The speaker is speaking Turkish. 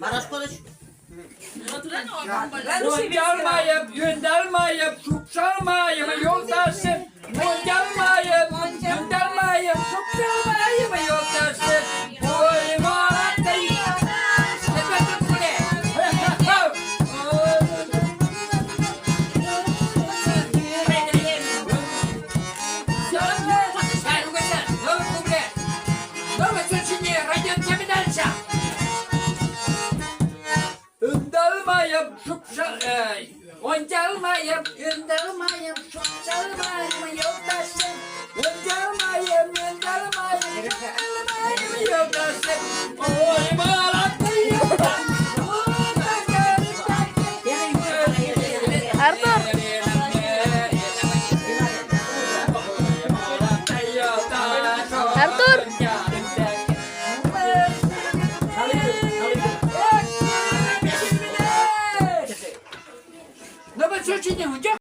Barış konuş. Göndermeyip, göndermeyip, suçalmayım yoldaşım. Göndermeyip, göndermeyip, suçalmayım yoldaşım. Oy Malatya'yı. Efendim bu ne? Göndermeyip, suçalmayım. Göndermeyip, göndermeyip, suçalmayım yoldaşım. Göndermeyip, göndermeyip, suçalmayım yoldaşım. Oy Malatya'yı.